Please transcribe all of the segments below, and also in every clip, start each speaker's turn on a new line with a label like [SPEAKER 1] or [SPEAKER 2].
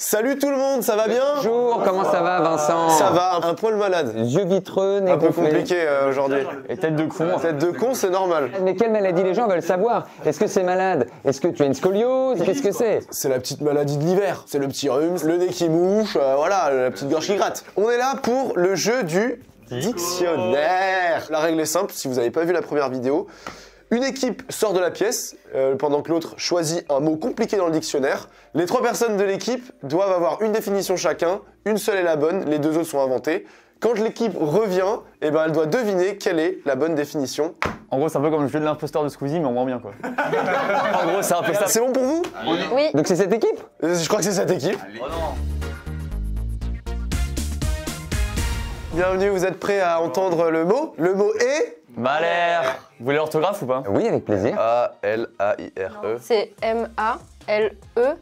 [SPEAKER 1] Salut tout le monde, ça va bien?
[SPEAKER 2] Bonjour, comment ça va Vincent?
[SPEAKER 1] Ça va, un poil malade.
[SPEAKER 2] Yeux vitreux, nez
[SPEAKER 1] Un peu
[SPEAKER 2] gonflé.
[SPEAKER 1] compliqué aujourd'hui.
[SPEAKER 2] Et tête de con.
[SPEAKER 1] Tête de con, c'est normal.
[SPEAKER 2] Mais quelle maladie les gens veulent savoir? Est-ce que c'est malade? Est-ce que tu as une scoliose? Qu'est-ce que c'est?
[SPEAKER 1] C'est la petite maladie de l'hiver. C'est le petit rhume, le nez qui mouche, voilà, la petite gorge qui gratte. On est là pour le jeu du dictionnaire. La règle est simple, si vous n'avez pas vu la première vidéo. Une équipe sort de la pièce pendant que l'autre choisit un mot compliqué dans le dictionnaire. Les trois personnes de l'équipe doivent avoir une définition chacun, une seule est la bonne, les deux autres sont inventées. Quand l'équipe revient, eh ben, elle doit deviner quelle est la bonne définition.
[SPEAKER 3] En gros, c'est un peu comme le jeu de l'imposteur de Squeezie, mais en moins bien quoi. En gros, c'est un peu ça.
[SPEAKER 1] C'est bon pour vous?
[SPEAKER 4] Oui.
[SPEAKER 2] Donc c'est cette équipe?
[SPEAKER 1] Je crois que c'est cette équipe.
[SPEAKER 3] Oh non.
[SPEAKER 1] Bienvenue, vous êtes prêts à entendre le mot? Le mot est...
[SPEAKER 3] Malher. Vous voulez l'orthographe ou pas?
[SPEAKER 2] Oui, avec plaisir.
[SPEAKER 5] A-L-A-I-R-E.
[SPEAKER 4] C'est M-A-L-E-R-E.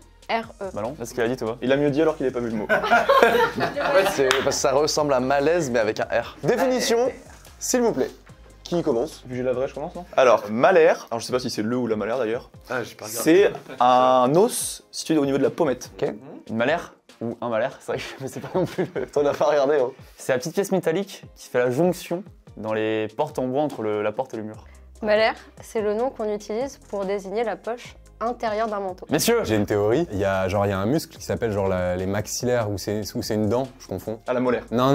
[SPEAKER 3] Bah non, c'est ce qu'il a dit toi. Il a mieux dit alors qu'il n'a pas vu le mot.
[SPEAKER 5] En fait, c'est parce que ça ressemble à malaise, mais avec un R.
[SPEAKER 1] Définition, s'il vous plaît. Qui commence?
[SPEAKER 3] Vu que j'ai la vraie, je commence non? Alors, malher, alors je sais pas si c'est le ou la malher d'ailleurs.
[SPEAKER 5] Ah, j'ai pas regardé.
[SPEAKER 3] C'est un os situé au niveau de la pommette.
[SPEAKER 2] Ok.
[SPEAKER 3] Une malher ou un malher, c'est vrai que je sais pas non plus.
[SPEAKER 1] T'en as pas regardé, hein.
[SPEAKER 3] C'est la petite pièce métallique qui fait la jonction dans les portes en bois entre la porte et le mur.
[SPEAKER 4] Malher, c'est le nom qu'on utilise pour désigner la poche intérieure d'un manteau.
[SPEAKER 3] Messieurs!
[SPEAKER 6] J'ai une théorie, il y a un muscle qui s'appelle genre les maxillaires ou c'est une dent, je confonds.
[SPEAKER 3] Ah, la molaire.
[SPEAKER 6] Non,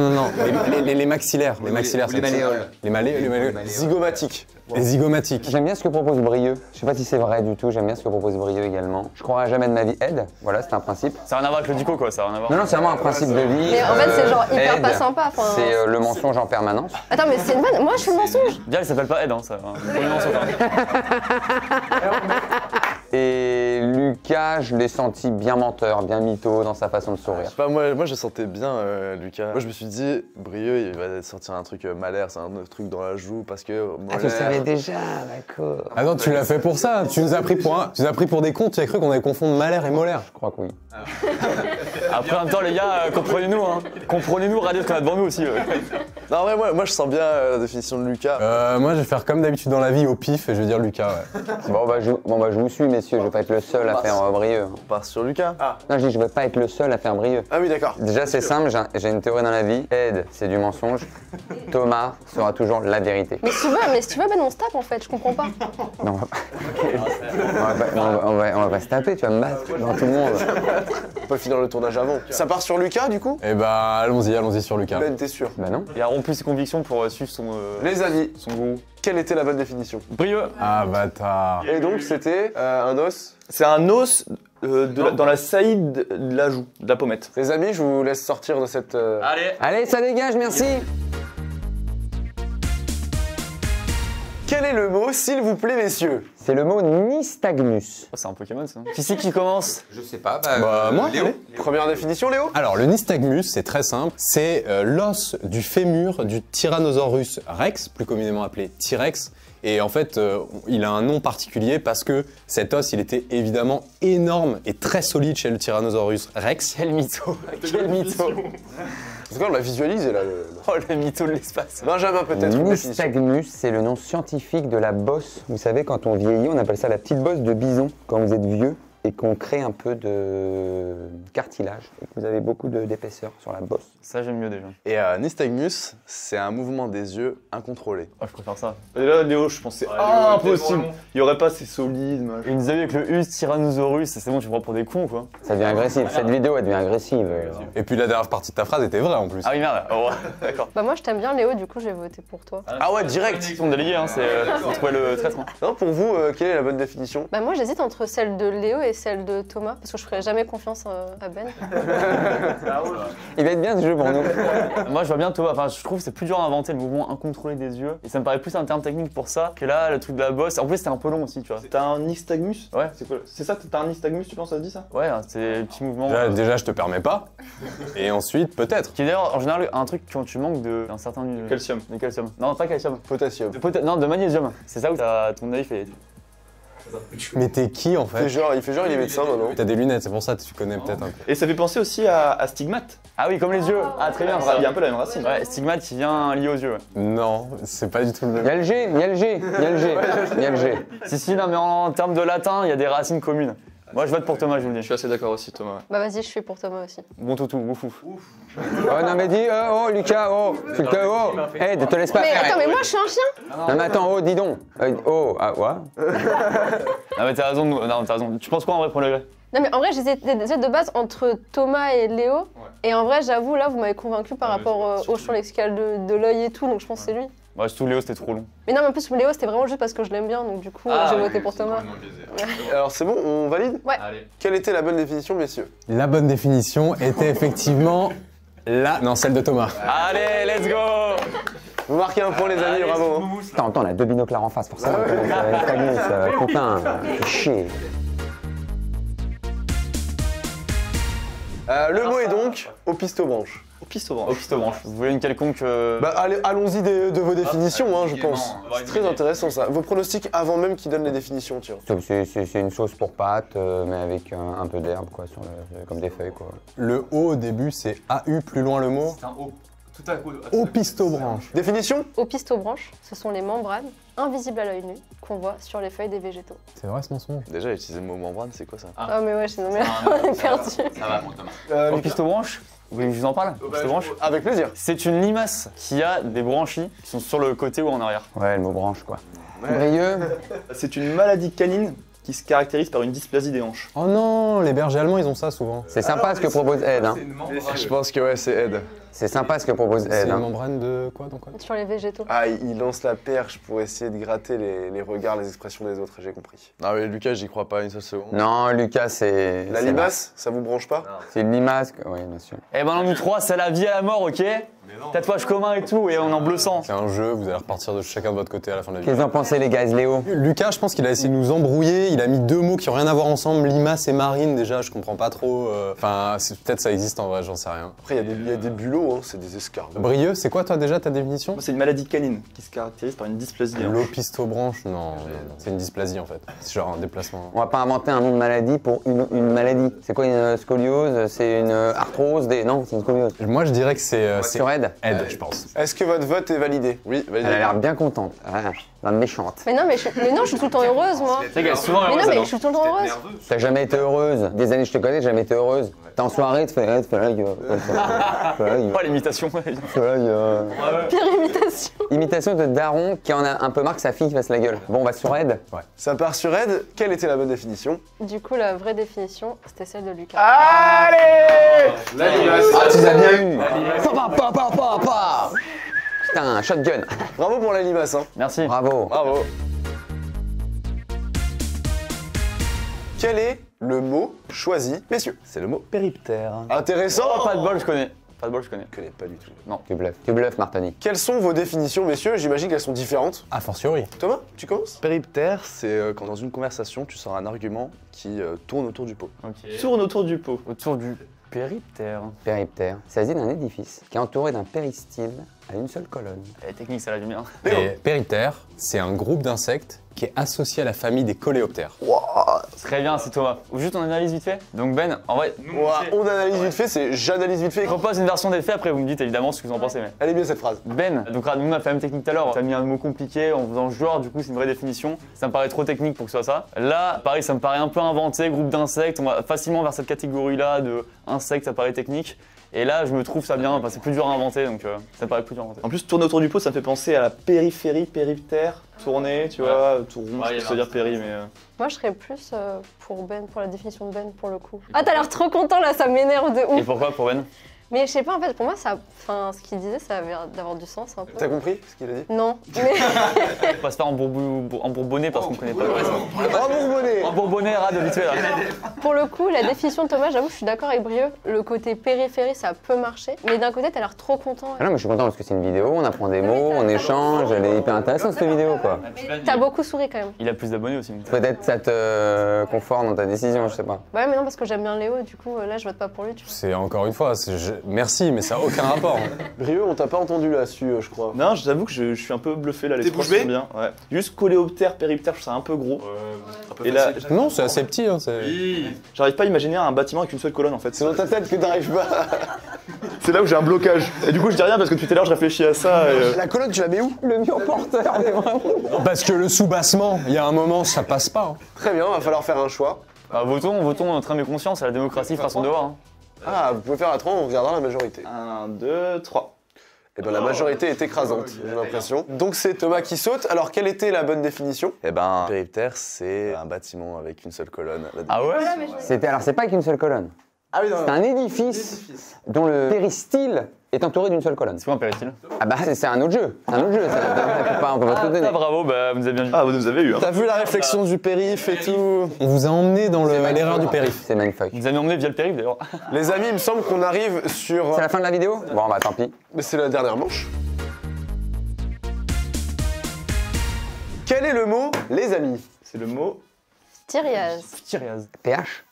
[SPEAKER 6] les maxillaires, les maxillaires.
[SPEAKER 5] les malléoles.
[SPEAKER 6] Les malléoles.
[SPEAKER 1] Zygomatique.
[SPEAKER 6] Les zygomatiques.
[SPEAKER 2] J'aime bien ce que propose Brieux. Je sais pas si c'est vrai du tout, j'aime bien ce que propose Brieux également. Je croirais jamais de ma vie aide, voilà, c'est un principe.
[SPEAKER 3] Ça n'a rien à voir avec le dico quoi, ça n'a rien à voir.
[SPEAKER 2] Non, c'est vraiment un principe de vie.
[SPEAKER 4] Mais en fait, c'est genre hyper
[SPEAKER 2] aide.
[SPEAKER 4] pas sympa. Enfin,
[SPEAKER 2] C'est le mensonge en permanence.
[SPEAKER 4] Attends, mais c'est une vanne. Moi, je suis le mensonge.
[SPEAKER 3] Bien, il s'appelle pas Ed, hein, ça. Premier mensonge, hein.
[SPEAKER 2] Et Lucas, je l'ai senti bien menteur, bien mytho dans sa façon de sourire.
[SPEAKER 5] Bah, moi je sentais bien Lucas. Moi je me suis dit, Brieux il va sortir un truc malher, c'est un autre truc dans la joue parce que.
[SPEAKER 2] Ah, tu le savais déjà, d'accord.
[SPEAKER 6] Ah non, tu l'as fait pour ça, tu nous as pris pour des cons, tu as cru qu'on allait confondre malaire et molaire.
[SPEAKER 2] Je crois que oui.
[SPEAKER 3] Après, en même temps, les gars, comprenez-nous, hein. Comprenez-nous, regardez ce qu'on a devant nous aussi.
[SPEAKER 5] Non, ouais, moi je sens bien la définition de Lucas.
[SPEAKER 6] Moi je vais faire comme d'habitude dans la vie au pif et je vais dire Lucas, ouais.
[SPEAKER 2] Bon bah, je vous suis messieurs, je vais pas être le seul à faire Brieux.
[SPEAKER 5] On part sur Lucas.
[SPEAKER 2] Non, je dis je vais pas être le seul à faire Brieux.
[SPEAKER 1] Ah oui, d'accord.
[SPEAKER 2] Déjà c'est simple, j'ai une théorie dans la vie. Ed, c'est du mensonge. Thomas sera toujours la vérité.
[SPEAKER 4] Mais si tu veux, Ben, on se tape en fait. Je comprends pas.
[SPEAKER 2] Non, on va pas se taper, tu vas me battre devant tout le monde.
[SPEAKER 1] On peut finir le tournage avant. Ça part sur Lucas, du coup?
[SPEAKER 6] Et bah allons-y sur Lucas.
[SPEAKER 1] Ben, t'es sûr?
[SPEAKER 2] Bah non.
[SPEAKER 3] Il a rompu ses convictions pour suivre son
[SPEAKER 1] Les amis,
[SPEAKER 3] son goût.
[SPEAKER 1] quelle était la bonne définition?
[SPEAKER 3] Brieux.
[SPEAKER 6] Ah bâtard.
[SPEAKER 1] Et donc, c'était un os.
[SPEAKER 3] C'est un os dans la saillie de la joue, de la pommette.
[SPEAKER 1] Les amis, je vous laisse sortir de cette...
[SPEAKER 3] Allez.
[SPEAKER 2] Allez, ça dégage, merci.
[SPEAKER 1] Quel est le mot, s'il vous plaît, messieurs?
[SPEAKER 2] C'est le mot nystagmus.
[SPEAKER 3] Oh, c'est un Pokémon ça. Qui c'est qui commence?
[SPEAKER 2] Je sais pas,
[SPEAKER 6] Bah moi
[SPEAKER 2] Léo.
[SPEAKER 1] Première définition, Léo?
[SPEAKER 6] Alors le nystagmus, c'est très simple, c'est l'os du fémur du Tyrannosaurus rex, plus communément appelé T-Rex. Et en fait, il a un nom particulier parce que cet os, il était évidemment énorme et très solide chez le Tyrannosaurus rex.
[SPEAKER 3] Quel mytho. Quel mytho.
[SPEAKER 1] En tout cas, on l'a visualisé, là.
[SPEAKER 3] Oh, le mytho de l'espace.
[SPEAKER 1] Benjamin, peut-être, une définition.
[SPEAKER 2] Nystagmus, c'est le nom scientifique de la bosse. Vous savez, quand on vieillit, on appelle ça la petite bosse de bison. Quand vous êtes vieux et qu'on crée un peu de cartilage et que vous avez beaucoup d'épaisseur sur la bosse.
[SPEAKER 3] Ça, j'aime mieux déjà.
[SPEAKER 5] Et nystagmus, c'est un mouvement des yeux incontrôlé.
[SPEAKER 3] Oh, je préfère ça. Et là, Léo, je pensais impossible. Il y aurait pas, c'est solide. Machin. Il nous a vu avec le us Tyrannosaurus, c'est bon, tu me prends pour des cons quoi.
[SPEAKER 2] Ça devient agressif. Cette vidéo, elle devient agressive.
[SPEAKER 6] Et puis la dernière partie de ta phrase était vraie en plus.
[SPEAKER 3] Ah oui, merde. Oh, d'accord.
[SPEAKER 4] Bah, moi, je t'aime bien, Léo. Du coup, je vais voter pour toi.
[SPEAKER 1] Ah ouais, direct.
[SPEAKER 3] Ils sont délégués, hein, faut trouver le traître. Hein.
[SPEAKER 1] Non, pour vous, quelle est la bonne définition?
[SPEAKER 4] Bah, moi, j'hésite entre celle de Léo et celle de Thomas parce que je ferai jamais confiance à Ben.
[SPEAKER 2] Il va être bien ce jeu pour nous.
[SPEAKER 3] Moi, je vois bien Thomas. Enfin, je trouve que c'est plus dur à inventer le mouvement incontrôlé des yeux. Et ça me paraît plus un terme technique pour ça que là, le truc de la bosse. En plus, c'était un peu long aussi, tu vois.
[SPEAKER 7] T'as un nystagmus?
[SPEAKER 3] Ouais.
[SPEAKER 7] C'est quoi? C'est ça, t'as un nystagmus, tu penses, ça se dit ça?
[SPEAKER 3] Ouais, c'est un petit mouvement.
[SPEAKER 6] Déjà, je te permets pas. Et ensuite, peut-être.
[SPEAKER 3] Qui est d'ailleurs, en général, un truc quand tu manques d'un certain
[SPEAKER 7] Calcium.
[SPEAKER 3] De calcium. Non, pas calcium.
[SPEAKER 1] Potassium.
[SPEAKER 3] Non, de magnésium. C'est ça où ton œil fait.
[SPEAKER 6] Mais t'es qui en fait?
[SPEAKER 1] Il fait genre, il est médecin maintenant.
[SPEAKER 6] T'as des lunettes, c'est pour ça que tu connais peut-être un peu.
[SPEAKER 7] Et ça fait penser aussi à stigmate.
[SPEAKER 3] Ah oui, comme les yeux. Ah, très bien.
[SPEAKER 7] Il y a un peu la même racine.
[SPEAKER 3] Ouais, stigmate qui vient lié aux yeux. Ouais.
[SPEAKER 6] Non, c'est pas du tout le
[SPEAKER 2] Il y
[SPEAKER 6] même.
[SPEAKER 2] a le G, il y a le G, il y a le G, il y a le G.
[SPEAKER 3] Si, non, mais en termes de latin, il y a des racines communes. Moi, je vote pour Thomas, je vous le
[SPEAKER 7] Je
[SPEAKER 3] dis.
[SPEAKER 7] suis assez d'accord aussi, Thomas.
[SPEAKER 4] Bah vas-y, je suis pour Thomas aussi.
[SPEAKER 3] Bon toutou, ouf ouf.
[SPEAKER 2] Oh non mais dis, oh Lucas, oh, tu te oh, hey, te laisse pas
[SPEAKER 4] Mais
[SPEAKER 2] faire.
[SPEAKER 4] attends, mais moi je suis un chien.
[SPEAKER 2] Non mais attends, oh, dis donc. Oh, ah, ouais.
[SPEAKER 3] Ah mais t'as raison, non, t'as raison. Tu penses quoi en vrai pour le gré?
[SPEAKER 4] Non mais en vrai, j'hésitais déjà de base entre Thomas et Léo. Et en vrai, j'avoue, là, vous m'avez convaincu par rapport au champ lexical de l'œil et tout, donc je pense que c'est lui.
[SPEAKER 3] Moi, je trouve Léo, c'était trop long.
[SPEAKER 4] Mais non, mais en plus, Léo, c'était vraiment juste parce que je l'aime bien, donc du coup, j'ai voté pour Thomas.
[SPEAKER 1] Alors c'est bon, on valide?
[SPEAKER 4] Ouais.
[SPEAKER 1] Quelle était la bonne définition, messieurs?
[SPEAKER 6] La bonne définition était effectivement non, celle de Thomas.
[SPEAKER 3] Allez, let's go!
[SPEAKER 1] Vous marquez un point, les amis, bravo. Hein.
[SPEAKER 2] Attends, on a 2 binoclars en face pour ça. Putain, fais chier.
[SPEAKER 1] Le mot est donc opistobranche.
[SPEAKER 7] Au pisto-branche.
[SPEAKER 3] Au pisto-branche. Vous voulez une quelconque.
[SPEAKER 1] Bah allez, allons-y de vos définitions, hein, je pense. C'est très intéressant ça. Vos pronostics avant même qu'ils donnent les définitions, tiens.
[SPEAKER 2] C'est une sauce pour pâtes, mais avec un peu d'herbe, quoi, comme des feuilles, quoi.
[SPEAKER 6] Le O au début, c'est AU, plus loin le mot.
[SPEAKER 7] C'est un O. Tout à coup.
[SPEAKER 6] Opistobranche.
[SPEAKER 1] Définition?
[SPEAKER 4] Opistobranches, ce sont les membranes invisibles à l'œil nu qu'on voit sur les feuilles des végétaux.
[SPEAKER 6] C'est vrai ce mensonge?
[SPEAKER 5] Déjà, utiliser le mot membrane, c'est quoi ça?
[SPEAKER 4] Ah mais ouais, sinon, mais on est perdu.
[SPEAKER 7] Ça va, mon Thomas.
[SPEAKER 3] Au pisto-branche? Vous voulez que je vous en parle? Au pisto-branche?
[SPEAKER 1] Avec plaisir.
[SPEAKER 3] C'est une limace qui a des branchies qui sont sur le côté ou en arrière.
[SPEAKER 2] Ouais, le mot branche, quoi. Brieux.
[SPEAKER 7] C'est une maladie canine qui se caractérise par une dysplasie des hanches.
[SPEAKER 6] Oh non, les bergers allemands, ils ont ça souvent.
[SPEAKER 2] C'est sympa ce que propose Ed, hein.
[SPEAKER 5] Je pense que ouais, c'est Ed.
[SPEAKER 2] C'est sympa ce que propose
[SPEAKER 6] C'est
[SPEAKER 2] Ed,
[SPEAKER 6] une
[SPEAKER 2] hein.
[SPEAKER 6] membrane de quoi, dans quoi?
[SPEAKER 4] Sur les végétaux.
[SPEAKER 1] Ah, il lance la perche pour essayer de gratter les regards, les expressions des autres, j'ai compris.
[SPEAKER 5] Non mais Lucas, j'y crois pas une seule seconde.
[SPEAKER 2] Non, Lucas, c'est...
[SPEAKER 1] La
[SPEAKER 2] c'est
[SPEAKER 1] limace, ça vous branche pas?
[SPEAKER 2] C'est une limace, oui, bien sûr.
[SPEAKER 3] Eh ben, nous trois, c'est la vie à la mort, ok? Tatouage commun et tout, et on est en bleu sang.
[SPEAKER 6] C'est un jeu, vous allez repartir de chacun de votre côté à la fin de la
[SPEAKER 2] Qu'est-ce
[SPEAKER 6] vidéo.
[SPEAKER 2] que vous en pensez, les gars, Léo?
[SPEAKER 6] Lucas, je pense qu'il a essayé de nous embrouiller, il a mis 2 mots qui ont rien à voir ensemble, limace et marine, déjà, je comprends pas trop. Enfin, peut-être ça existe en vrai, j'en sais rien.
[SPEAKER 1] Après, il y a des bulots, hein, c'est des escargots.
[SPEAKER 6] Brieux, c'est quoi toi déjà ta définition?
[SPEAKER 7] Moi, c'est une maladie canine qui se caractérise par une dysplasie des hanches.
[SPEAKER 6] L'opistobranche, non, c'est une dysplasie en fait. C'est genre un déplacement.
[SPEAKER 2] On va pas inventer un nom de maladie pour une maladie. C'est quoi une scoliose? C'est une arthrose? Non, c'est une scoliose.
[SPEAKER 6] Moi je dirais que c'est
[SPEAKER 2] Sur Ed?
[SPEAKER 6] Ed, je pense.
[SPEAKER 1] Est-ce que votre vote est validé?
[SPEAKER 5] Oui,
[SPEAKER 2] Elle a
[SPEAKER 5] validé.
[SPEAKER 2] l'air bien contente. Ah, méchante.
[SPEAKER 4] Mais non, mais non, je suis tout le temps heureuse, moi.
[SPEAKER 3] Tu sais qu'elle est souvent
[SPEAKER 4] Mais non,
[SPEAKER 3] heureuse,
[SPEAKER 4] mais
[SPEAKER 3] alors.
[SPEAKER 4] je suis tout le temps heureuse.
[SPEAKER 2] T'as jamais été heureuse. Des années que je te connais, t'as jamais été heureuse. T'es en soirée, tu fais la gueule.
[SPEAKER 3] Oh, l'imitation.
[SPEAKER 4] Pire imitation.
[SPEAKER 2] Imitation de daron qui en a un peu marre que sa fille fasse la gueule. Bon, on va sur Ed.
[SPEAKER 1] Ça part sur Ed. Quelle était la bonne définition?
[SPEAKER 4] Du coup, la vraie définition, c'était celle de Lucas.
[SPEAKER 2] Ah, tu les as bien eu. Putain, shotgun.
[SPEAKER 1] Bravo pour la limace, hein.
[SPEAKER 3] Merci.
[SPEAKER 2] Bravo.
[SPEAKER 1] Bravo. Quel est le mot choisi, messieurs?
[SPEAKER 5] C'est le mot périptère.
[SPEAKER 1] Intéressant.
[SPEAKER 3] Oh, pas de bol, je connais. Pas de bol, je connais.
[SPEAKER 1] Je connais pas du tout.
[SPEAKER 2] Tu bluffes, Martoni.
[SPEAKER 1] Quelles sont vos définitions, messieurs? J'imagine qu'elles sont différentes.
[SPEAKER 6] A fortiori.
[SPEAKER 1] Thomas, tu commences?
[SPEAKER 5] Périptère, c'est quand dans une conversation, tu sors un argument qui tourne autour du pot.
[SPEAKER 3] Ok.
[SPEAKER 7] Tourne autour du pot.
[SPEAKER 3] Autour du périptère.
[SPEAKER 2] Périptère. Il s'agit d'un édifice qui est entouré d'un péristyle à une seule colonne.
[SPEAKER 3] Elle technique, ça l'a du bien.
[SPEAKER 6] Et périptère, c'est un groupe d'insectes qui est associé à la famille des coléoptères.
[SPEAKER 3] Très bien, c'est Thomas. Ou juste on analyse vite fait. Donc Ben, en vrai,
[SPEAKER 1] Ouah, on analyse vite fait, c'est j'analyse vite fait.
[SPEAKER 3] je propose une version des faits, après vous me dites évidemment ce que vous en pensez. Mais
[SPEAKER 1] Elle est bien cette phrase.
[SPEAKER 3] Ben, donc nous on a fait la même technique tout à l'heure. T'as mis un mot compliqué en faisant genre, du coup c'est une vraie définition. Ça me paraît trop technique pour que ce soit ça. Là, pareil, ça me paraît un peu inventé, groupe d'insectes. On va facilement vers cette catégorie-là de insectes, ça paraît technique. Et là, je me trouve ça bien, enfin, c'est plus dur à inventer, donc ça me paraît plus dur à inventer.
[SPEAKER 7] En plus, tourner autour du pot, ça me fait penser à la périphérie, périptère, tourner, tu vois, tout rond, je sais pas dire péri, mais.
[SPEAKER 4] Moi, je serais plus pour Ben, pour la définition de Ben, pour le coup. Ah, t'as l'air trop content là, ça m'énerve de
[SPEAKER 3] Et
[SPEAKER 4] ouf.
[SPEAKER 3] pourquoi pour Ben?
[SPEAKER 4] Mais je sais pas, en fait, pour moi, ça, enfin, ce qu'il disait, ça avait l'air d'avoir du sens un peu.
[SPEAKER 1] T'as compris ce qu'il a dit?
[SPEAKER 4] Non, mais
[SPEAKER 3] On va se faire en bourbonnais parce qu'on connaît pas.
[SPEAKER 1] Bravo Bourbonnais.
[SPEAKER 3] En bourbonnais, rat de vite fait là.
[SPEAKER 4] pour le coup, la définition de Thomas, j'avoue, je suis d'accord avec Brieux. Le côté périphérie, ça peut marcher. Mais d'un côté, t'as l'air trop content.
[SPEAKER 2] Ah non, mais je suis content parce que c'est une vidéo, on apprend des mots, on échange, elle est hyper intéressante cette vidéo, quoi.
[SPEAKER 4] T'as beaucoup souri quand même.
[SPEAKER 3] Il a plus d'abonnés aussi. donc.
[SPEAKER 2] Peut-être ça te conforte dans ta décision, je sais pas.
[SPEAKER 4] Ouais, mais non, parce que j'aime bien Léo, du coup, là, je vote pas pour lui, tu vois.
[SPEAKER 6] C'est encore une fois, merci, mais ça n'a aucun rapport.
[SPEAKER 1] Brieux, on t'a pas entendu là-dessus, je crois.
[SPEAKER 7] Non, j'avoue que je suis un peu bluffé là, les
[SPEAKER 1] T'es
[SPEAKER 7] trois
[SPEAKER 1] bouche bée
[SPEAKER 7] sont bien. Ouais. Juste coléoptère, périptère, je trouve ça un peu gros. Et là,
[SPEAKER 6] Non, c'est assez petit. Hein,
[SPEAKER 7] j'arrive pas à imaginer un bâtiment avec une seule colonne en fait.
[SPEAKER 1] C'est dans ta tête que t'arrives pas.
[SPEAKER 7] C'est là où j'ai un blocage. Et du coup, je dis rien parce que depuis tout à l'heure, je réfléchis à ça. Et,
[SPEAKER 1] La colonne, tu la mets où?
[SPEAKER 2] Le mur porteur, mais vraiment.
[SPEAKER 6] Parce que le soubassement, il y a un moment, ça passe pas. Hein.
[SPEAKER 1] Très bien, va falloir faire un choix.
[SPEAKER 3] Bah, votons notre âme et conscience, la démocratie fera son devoir. Hein.
[SPEAKER 1] Ah, vous pouvez faire à 3, on regardera la majorité.
[SPEAKER 7] 1, 2, 3.
[SPEAKER 1] Eh ben la majorité est écrasante, j'ai l'impression. Donc c'est Thomas qui saute. Alors quelle était la bonne définition?
[SPEAKER 5] Eh ben, périptère, c'est un bâtiment avec une seule colonne.
[SPEAKER 3] Ah ouais?
[SPEAKER 2] Alors, c'est pas qu'une seule colonne.
[SPEAKER 1] Ah oui,
[SPEAKER 2] C'est un édifice dont le péristyle est entouré d'une seule colonne.
[SPEAKER 3] C'est quoi un péristyle?
[SPEAKER 2] Ah bah, c'est un autre jeu. C'est un autre jeu, ça. On peut pas tout donner.
[SPEAKER 3] Bravo, bah, vous avez bien dit.
[SPEAKER 7] Ah, vous nous avez eu, hein.
[SPEAKER 5] T'as vu la réflexion du périph' et tout?
[SPEAKER 6] On vous a emmené dans l'erreur du périph'.
[SPEAKER 2] C'est mindfuck.
[SPEAKER 3] Vous avez emmené via le périph' d'ailleurs.
[SPEAKER 1] Les amis, il me semble qu'on arrive sur...
[SPEAKER 2] C'est la fin de la vidéo? Bon, bah tant pis.
[SPEAKER 1] Mais c'est la dernière manche. Quel est le mot, les amis?
[SPEAKER 7] C'est le mot
[SPEAKER 4] Tyriaz.
[SPEAKER 3] Tyriaz.
[SPEAKER 2] PH?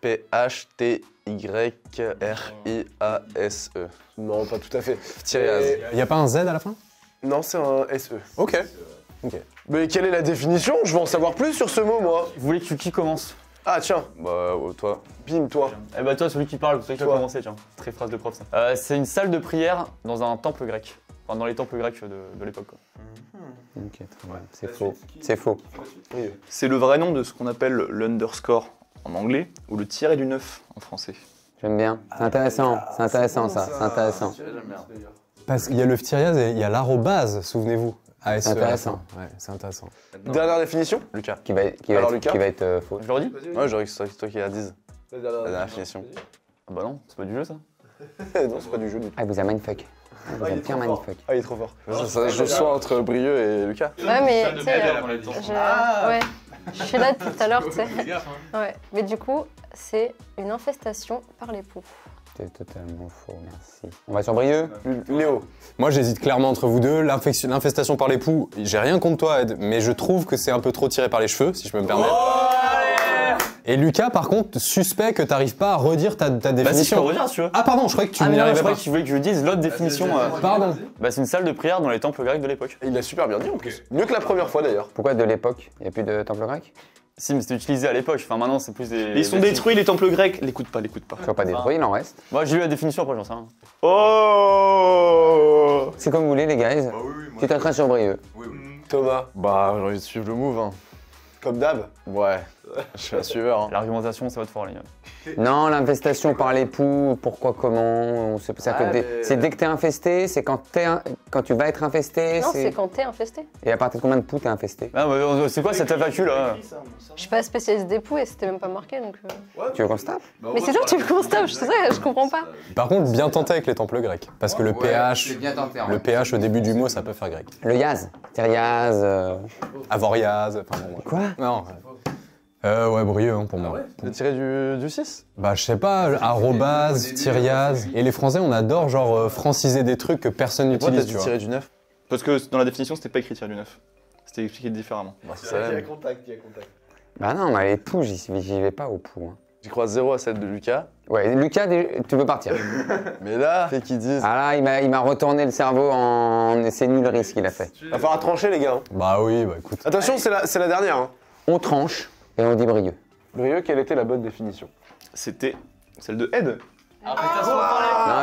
[SPEAKER 5] P-H-T-Y-R-I-A-S-E.
[SPEAKER 1] Non, pas tout à fait.
[SPEAKER 5] Tyriaz.
[SPEAKER 6] Y a pas un Z à la fin?
[SPEAKER 1] Non, c'est un SE.
[SPEAKER 6] Ok.
[SPEAKER 1] Mais quelle est la définition? Je veux en savoir plus sur ce mot, moi.
[SPEAKER 3] Vous voulez que qui commence?
[SPEAKER 1] Ah tiens,
[SPEAKER 5] Bah, toi.
[SPEAKER 1] bim, toi.
[SPEAKER 3] Eh bah toi, celui qui parle, c'est toi qui vas commencer, tiens. Très phrase de prof ça. C'est une salle de prière dans un temple grec. Enfin, dans les temples grecs de l'époque. Quoi.
[SPEAKER 2] Ok, très bien. C'est faux. C'est faux.
[SPEAKER 7] C'est le vrai nom de ce qu'on appelle l'underscore en anglais ou le tiré du 9 en français.
[SPEAKER 2] J'aime bien. C'est intéressant. C'est intéressant, ça. C'est intéressant.
[SPEAKER 6] Parce qu'il y a le phtyriaz et il y a l'arrobase, souvenez-vous. ASE
[SPEAKER 2] C'est intéressant.
[SPEAKER 6] Ouais, c'est intéressant.
[SPEAKER 1] Dernière définition?
[SPEAKER 5] Lucas.
[SPEAKER 2] Qui va
[SPEAKER 1] Alors, Lucas
[SPEAKER 2] être faux.
[SPEAKER 3] Je leur dis?
[SPEAKER 5] Ouais, j'aurais que ce soit toi qui la dise. La dernière définition.
[SPEAKER 3] Ah bah non, c'est pas du jeu ça.
[SPEAKER 1] Non, c'est pas du jeu du tout.
[SPEAKER 2] Ah, il vous a mindfuck. Ah, il vous a bien mindfuck.
[SPEAKER 1] Ah, il est trop fort.
[SPEAKER 5] Je sois entre Brieux et Lucas.
[SPEAKER 4] Ouais, mais tu sais, ouais, je suis là depuis tout à l'heure, tu sais. Ouais, mais du coup, c'est une infestation par les poux.
[SPEAKER 2] C'est totalement faux, merci. On va sur Brieux?
[SPEAKER 1] Léo.
[SPEAKER 6] Moi, j'hésite clairement entre vous deux. L'infestation par les poux, j'ai rien contre toi, Ed, mais je trouve que c'est un peu trop tiré par les cheveux, si je peux me permettre. Et Lucas, par contre, suspect que t'arrives pas à redire ta
[SPEAKER 3] Bah si, je peux
[SPEAKER 6] définition.
[SPEAKER 3] redire si tu veux.
[SPEAKER 6] Ah pardon, je croyais que tu
[SPEAKER 3] Ah
[SPEAKER 6] n'y
[SPEAKER 3] mais non, je
[SPEAKER 6] arrivais
[SPEAKER 3] croyais
[SPEAKER 6] pas.
[SPEAKER 3] que tu voulais que je dise l'autre définition.
[SPEAKER 6] Pardon.
[SPEAKER 3] Bah c'est une salle de prière dans les temples grecs de l'époque.
[SPEAKER 1] Il l'a super bien dit en plus. Mieux que la première fois d'ailleurs.
[SPEAKER 2] Pourquoi de l'époque? Il n'y a plus de temple grec?
[SPEAKER 3] Si, mais c'était utilisé à l'époque. Enfin maintenant, c'est plus des...
[SPEAKER 7] Ils sont détruits les temples grecs. L'écoute pas, l'écoute pas.
[SPEAKER 2] Ils sont pas détruits, il en reste.
[SPEAKER 3] Moi j'ai lu la définition après, j'en sais rien.
[SPEAKER 7] Oh
[SPEAKER 2] C'est comme vous voulez, les guys. Tu t'entraînes sur Brieux.
[SPEAKER 1] Thomas,
[SPEAKER 5] Bah, j'ai envie de suivre le move, hein.
[SPEAKER 1] comme d'hab.
[SPEAKER 5] Ouais. Je suis un suiveur, hein.
[SPEAKER 3] L'argumentation, c'est votre fort, les gars.
[SPEAKER 2] Non, l'infestation par les poux, pourquoi, comment? C'est dès que t'es infesté, c'est quand tu vas être infesté.
[SPEAKER 4] Non, c'est quand t'es infesté.
[SPEAKER 2] Et à partir de combien de poux t'es infesté?
[SPEAKER 3] Ah, mais c'est quoi cette FAQ là?
[SPEAKER 4] Je suis pas spécialiste des poux et c'était même pas marqué donc.
[SPEAKER 2] Tu veux qu'on se tape?
[SPEAKER 4] Mais c'est toi que tu le constates, c'est ça, je comprends pas.
[SPEAKER 6] Par contre, bien tenté avec les temples grecs. Parce que le pH,
[SPEAKER 2] bien tenté.
[SPEAKER 6] le pH au début du mot, ça peut faire grec.
[SPEAKER 2] Le yaz, Tyriaz.
[SPEAKER 6] Avoriaz, enfin bon.
[SPEAKER 2] Quoi?
[SPEAKER 6] Non. Ouais, Brieux hein, pour moi.
[SPEAKER 5] T'as tiré du 6?
[SPEAKER 6] Bah, je sais pas, arrobase, Tyriaz. Et les Français, on adore genre franciser des trucs que personne
[SPEAKER 5] Pourquoi
[SPEAKER 6] n'utilise,
[SPEAKER 5] t'as
[SPEAKER 6] tu
[SPEAKER 5] dit
[SPEAKER 6] vois.
[SPEAKER 5] tirer du 9?
[SPEAKER 7] Parce que dans la définition, c'était pas écrit tiré du 9. C'était expliqué différemment.
[SPEAKER 5] Bah, c'est ça même.
[SPEAKER 2] Bah non, mais les poux, j'y vais pas aux poux. Hein.
[SPEAKER 5] J'y crois 0 à celle de Lucas.
[SPEAKER 2] Ouais, Lucas, tu peux partir.
[SPEAKER 5] Mais là, fait qu'ils disent.
[SPEAKER 2] Ah là, il m'a retourné le cerveau en... C'est nul risque qu'il a fait.
[SPEAKER 1] Va falloir trancher les gars. Hein.
[SPEAKER 6] Bah oui, bah écoute.
[SPEAKER 1] Attention, c'est la dernière. Hein.
[SPEAKER 2] On tranche et on dit Brieux.
[SPEAKER 1] Brieux, quelle était la bonne définition?
[SPEAKER 7] C'était celle de Ed.
[SPEAKER 2] Non,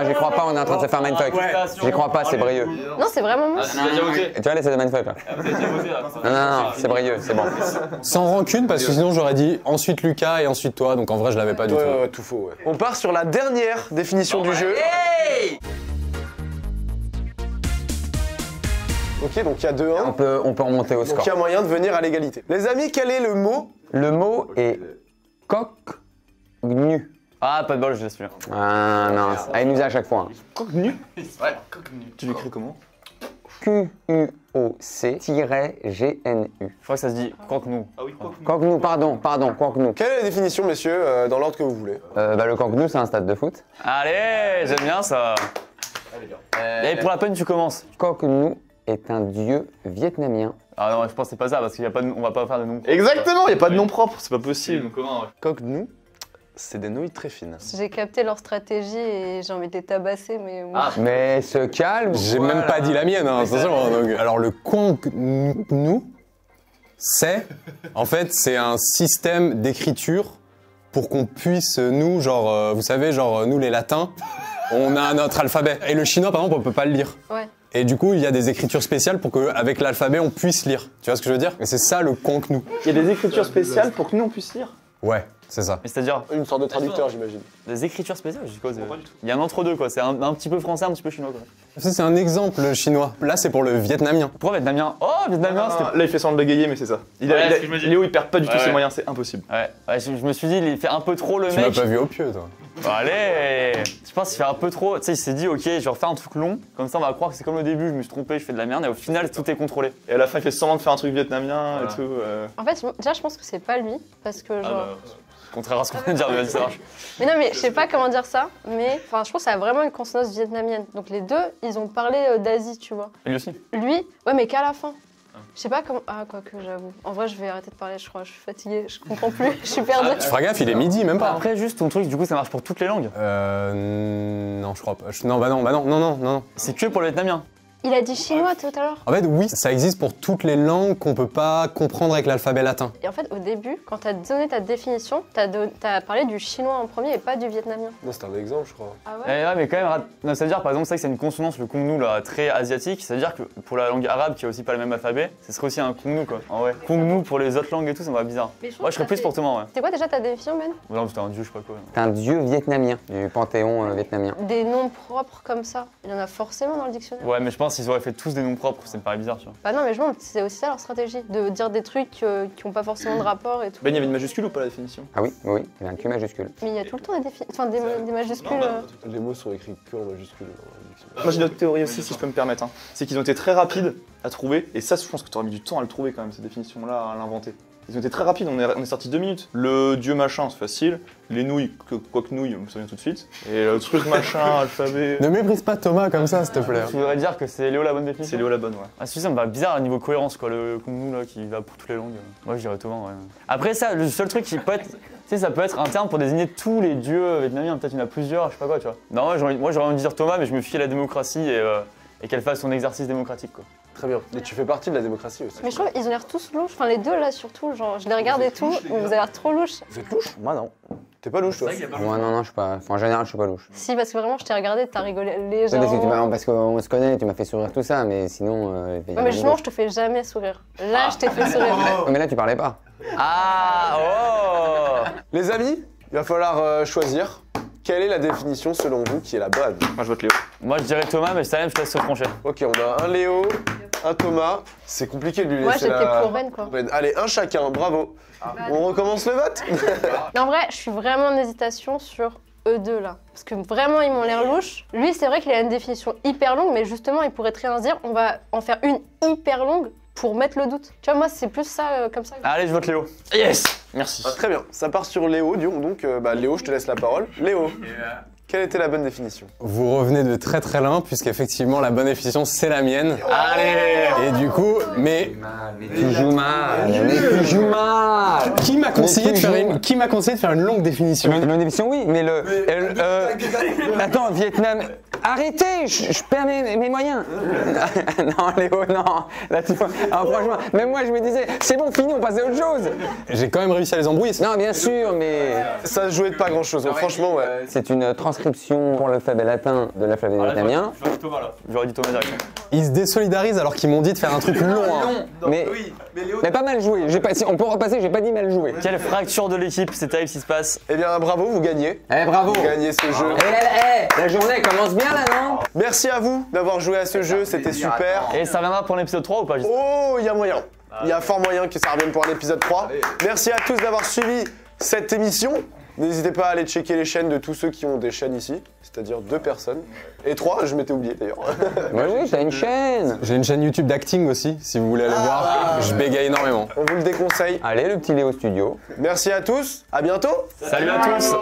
[SPEAKER 2] j'y crois pas, on est en train de se faire mindfuck. J'y crois pas, c'est Brieux.
[SPEAKER 4] Non, c'est vraiment moi.
[SPEAKER 2] Tu vois, là, c'est de mindfuck là. Non, c'est Brieux, c'est bon.
[SPEAKER 6] Sans rancune, parce que sinon j'aurais dit ensuite Lucas et ensuite toi, donc en vrai je l'avais pas du tout.
[SPEAKER 1] Ouais, tout faux, ouais. On part sur la dernière définition du jeu. Ok, donc il y a 2-1.
[SPEAKER 2] On peut remonter au
[SPEAKER 1] Donc
[SPEAKER 2] score.
[SPEAKER 1] il y a moyen de venir à l'égalité. Les amis, quel est le mot?
[SPEAKER 2] Le mot est coq-nu.
[SPEAKER 3] Ah, pas de bol, je laisse celui-là.
[SPEAKER 2] Ah non, il nous a à chaque fois. Hein.
[SPEAKER 7] Coq-nu. Ouais, coq-nu. Tu l'écris comment?
[SPEAKER 2] Q-U-O-C-G-N-U.
[SPEAKER 3] Je crois que ça se dit croque-nous.
[SPEAKER 7] Ah oui, coq-nu.
[SPEAKER 2] Coq-nu, pardon, coq-nu.
[SPEAKER 1] Quelle est la définition, messieurs, dans l'ordre que vous voulez?
[SPEAKER 2] Bah, le coq-nu, c'est un stade de foot.
[SPEAKER 3] Allez, j'aime bien ça. Et pour la peine, tu commences.
[SPEAKER 2] Coq-nu est un dieu vietnamien.
[SPEAKER 3] Ah non, je pense que c'est pas ça, parce qu'il y a pas de... on va pas faire de nom.
[SPEAKER 7] Exactement, y a pas de nom propre, c'est pas possible.
[SPEAKER 3] commun, ouais.
[SPEAKER 5] Coq-nous, c'est des nouilles très fines.
[SPEAKER 4] J'ai capté leur stratégie et j'ai envie de les tabasser, mais.
[SPEAKER 2] Mais se calme.
[SPEAKER 6] J'ai
[SPEAKER 2] voilà.
[SPEAKER 6] même pas dit la mienne, hein, attention. Donc, alors le coq-nous, c'est, en fait, c'est un système d'écriture pour qu'on puisse, nous, genre, vous savez, genre, nous les latins, on a notre alphabet. Et le chinois, par exemple, on peut pas le lire.
[SPEAKER 4] Ouais.
[SPEAKER 6] Et du coup, il y a des écritures spéciales pour qu'avec l'alphabet, on puisse lire. Tu vois ce que je veux dire? Et c'est ça le coq-nous.
[SPEAKER 7] Il y a des écritures spéciales pour que nous on puisse lire.
[SPEAKER 6] Ouais, c'est ça.
[SPEAKER 3] Mais c'est-à-dire
[SPEAKER 1] Une sorte de traducteur, j'imagine.
[SPEAKER 3] des écritures spéciales, je sais quoi. Il y a un entre-deux, quoi. C'est un petit peu français, un petit peu chinois, quoi.
[SPEAKER 6] Ça, c'est un exemple chinois. Là, c'est pour le vietnamien.
[SPEAKER 3] Pourquoi vietnamien? Oh, vietnamien, c'était.
[SPEAKER 7] Là, il fait semblant de bégayer, mais c'est ça.
[SPEAKER 3] Ouais, ce que je me dis.
[SPEAKER 7] Léo, il perd pas du tout
[SPEAKER 3] Ouais,
[SPEAKER 7] ses
[SPEAKER 3] ouais.
[SPEAKER 7] moyens, c'est impossible.
[SPEAKER 3] Ouais, je me suis dit, il fait un peu trop le
[SPEAKER 6] Tu m'as
[SPEAKER 3] mec.
[SPEAKER 6] pas vu au pieu, toi.
[SPEAKER 3] Bon, allez. Je pense qu'il fait un peu trop. Tu sais, il s'est dit, ok, je vais refaire un truc long. Comme ça, on va croire que c'est comme au début, je me suis trompé, je fais de la merde. Et au final, tout est contrôlé.
[SPEAKER 7] Et à la fin, il fait semblant de faire un truc vietnamien
[SPEAKER 3] Voilà.
[SPEAKER 7] et tout.
[SPEAKER 4] En fait, déjà, je pense que c'est pas lui. Parce que, genre.
[SPEAKER 3] Contraire à ce qu'on vient de dire, mais vas-y, ça marche.
[SPEAKER 4] Mais non, mais je sais pas comment dire ça. Mais enfin, je pense que ça a vraiment une consonance vietnamienne. Donc les deux, ils ont parlé d'Asie, tu vois.
[SPEAKER 3] Et lui aussi.
[SPEAKER 4] Lui, ouais, mais qu'à la fin. Je sais pas comment. Ah, quoique, j'avoue. En vrai, je vais arrêter de parler, je crois. Je suis fatiguée, je comprends plus. Je suis perdue.
[SPEAKER 6] Tu feras gaffe, il est midi, même pas.
[SPEAKER 3] Après, juste ton truc, du coup, ça marche pour toutes les langues.
[SPEAKER 6] Non, je crois pas. Non, non.
[SPEAKER 3] C'est que pour le vietnamien.
[SPEAKER 4] Il a dit chinois tout à l'heure.
[SPEAKER 6] En fait, oui, ça existe pour toutes les langues qu'on peut pas comprendre avec l'alphabet latin.
[SPEAKER 4] Et en fait, au début, quand t'as donné ta définition, t'as parlé du chinois en premier et pas du vietnamien.
[SPEAKER 1] Non, c'était un exemple, je crois.
[SPEAKER 4] Ah
[SPEAKER 3] Eh ouais, mais quand même, non, ça veut dire par exemple, ça que c'est une consonance, le kongnu là, très asiatique. Ça veut dire que pour la langue arabe qui a aussi pas le même alphabet, ce serait aussi un kongnu quoi. En vrai. Kongnu pour les autres langues et tout, ça me va bizarre.
[SPEAKER 4] Mais je trouve
[SPEAKER 3] Moi, je serais
[SPEAKER 4] que
[SPEAKER 3] plus
[SPEAKER 4] ça
[SPEAKER 3] pour
[SPEAKER 4] fait-
[SPEAKER 3] Thomas, ouais.
[SPEAKER 4] C'est quoi déjà ta définition, Ben?
[SPEAKER 3] Non, c'était un dieu, je sais pas quoi.
[SPEAKER 2] C'est un dieu vietnamien, du panthéon vietnamien.
[SPEAKER 4] Des noms propres comme ça. Il y en a forcément dans le dictionnaire.
[SPEAKER 3] Ouais, mais je pense qu'ils auraient fait tous des noms propres, ça me paraît bizarre, tu vois.
[SPEAKER 4] Bah non, mais je pense que c'est aussi ça leur stratégie, de dire des trucs qui ont pas forcément de rapport et tout.
[SPEAKER 7] Ben, il y avait une majuscule ou pas la définition?
[SPEAKER 2] Ah oui, oui, il y a un Q majuscule.
[SPEAKER 4] Mais il y a tout le temps des majuscules.
[SPEAKER 1] Les mots sont écrits que en majuscule dans la dictionnaire.
[SPEAKER 7] Moi j'ai une autre théorie aussi, si je peux me permettre. Hein. C'est qu'ils ont été très rapides à trouver, et ça je pense que tu aurais mis du temps à le trouver quand même, cette définition-là, à l'inventer. Ils ont été très rapides, on est sorti 2 minutes. Le dieu machin, c'est facile. Les nouilles, quoi que nouilles, ça vient tout de suite. Et le truc machin, alphabet.
[SPEAKER 6] Ne méprise pas Thomas comme ça, s'il te plaît.
[SPEAKER 3] Tu voudrais dire que c'est Léo la bonne définition?
[SPEAKER 7] C'est Léo la bonne, ouais.
[SPEAKER 3] Ah, si, ça me va bizarre au niveau cohérence, quoi, le kongnu là qui va pour toutes les langues. Moi, je dirais Thomas, ouais. Après, ça, le seul truc qui peut être. Tu sais, ça peut être un terme pour désigner tous les dieux vietnamiens, peut-être il y en a plusieurs, je sais pas quoi, tu vois. Non, moi j'aurais envie de dire Thomas, mais je me fie à la démocratie et qu'elle fasse son exercice démocratique, quoi.
[SPEAKER 1] Très bien. Et tu fais partie de la démocratie aussi.
[SPEAKER 4] Mais je trouve qu'ils ont l'air tous louches, enfin les deux là surtout, genre je les regarde et tout, vous avez l'air trop louches.
[SPEAKER 1] Vous êtes louche?
[SPEAKER 2] Moi non.
[SPEAKER 1] T'es pas louche, toi?
[SPEAKER 2] Moi non, je suis pas. Enfin, en général, je suis pas louche.
[SPEAKER 4] Si, parce que vraiment je t'ai regardé, t'as rigolé
[SPEAKER 2] C'est
[SPEAKER 4] légèrement.
[SPEAKER 2] parce qu'on se connaît, tu m'as fait sourire tout ça, mais sinon. il y a
[SPEAKER 4] Non mais
[SPEAKER 2] rien
[SPEAKER 4] justement,
[SPEAKER 2] d'autre.
[SPEAKER 4] je te fais jamais sourire. Là, je t'ai fait sourire.
[SPEAKER 2] Mais là, tu parlais pas.
[SPEAKER 3] Ah, oh.
[SPEAKER 1] Les amis, il va falloir choisir. Quelle est la définition selon vous qui est la bonne?
[SPEAKER 7] Moi je vote Léo.
[SPEAKER 3] Moi, je dirais Thomas, mais je je te laisse se trancher.
[SPEAKER 1] Ok, on a un Léo, un Thomas. C'est compliqué de lui
[SPEAKER 4] Moi
[SPEAKER 1] laisser
[SPEAKER 4] j'étais
[SPEAKER 1] la...
[SPEAKER 4] pour Ben quoi.
[SPEAKER 1] Allez, un chacun, bravo. On recommence le vote?
[SPEAKER 4] Mais en vrai, je suis vraiment en hésitation sur eux deux là. Parce que vraiment, ils m'ont l'air louches. Lui, c'est vrai qu'il a une définition hyper longue, mais justement, il pourrait très bien se dire on va en faire une hyper longue pour mettre le doute. Tu vois, moi, c'est plus ça comme ça.
[SPEAKER 3] Allez, je vote Léo.
[SPEAKER 7] Yes. Merci.
[SPEAKER 1] Très bien, ça part sur Léo, donc Léo, je te laisse la parole. Léo, quelle était la bonne définition?
[SPEAKER 6] Vous revenez de très très loin, puisqu'effectivement, la bonne définition, c'est la mienne.
[SPEAKER 3] Allez.
[SPEAKER 6] Et du coup, mais
[SPEAKER 2] Tu joues mal, mais tu joues mal.
[SPEAKER 6] qui m'a conseillé,
[SPEAKER 2] Mais tu
[SPEAKER 6] de faire une longue définition?
[SPEAKER 2] Une émission, oui, mais attends, Vietnam. Arrêtez, je perds mes moyens. Non, Léo, non. Là, tu vois. Alors, franchement, même moi, je me disais, c'est bon, fini, on passe à autre chose.
[SPEAKER 6] J'ai quand même réussi à les embrouiller.
[SPEAKER 2] Non, bien sûr, mais
[SPEAKER 1] Ça se jouait de pas grand chose, franchement, ouais.
[SPEAKER 2] c'est une transcription pour l'alphabet latin de l'alphabet vietnamien.
[SPEAKER 3] Je vote Thomas là. J'aurais dit Thomas directement.
[SPEAKER 6] Ils se désolidarisent alors qu'ils m'ont dit de faire un truc long. Hein.
[SPEAKER 2] Mais pas mal joué. Si on peut repasser, j'ai pas dit mal joué.
[SPEAKER 3] Quelle fracture de l'équipe, c'est terrible ce qui se passe.
[SPEAKER 1] Eh bien, bravo, vous gagnez.
[SPEAKER 2] Eh, bravo.
[SPEAKER 1] Vous gagnez ce jeu.
[SPEAKER 2] La journée commence bien là, non?
[SPEAKER 1] Merci à vous d'avoir joué à ce jeu, c'était super.
[SPEAKER 3] Et ça reviendra pour l'épisode 3 ou pas?
[SPEAKER 1] Oh, il y a moyen. Il y a fort moyen que ça revienne pour un épisode 3. Merci à tous d'avoir suivi cette émission. N'hésitez pas à aller checker les chaînes de tous ceux qui ont des chaînes ici, c'est-à-dire 2 personnes. Et 3, je m'étais oublié d'ailleurs.
[SPEAKER 2] Oui, t'as une chaîne.
[SPEAKER 6] J'ai une chaîne YouTube d'acting aussi, si vous voulez aller voir. Je bégaye énormément.
[SPEAKER 1] On vous le déconseille.
[SPEAKER 2] Allez, le petit Léo Studio.
[SPEAKER 1] Merci à tous, à bientôt.
[SPEAKER 3] Salut à tous.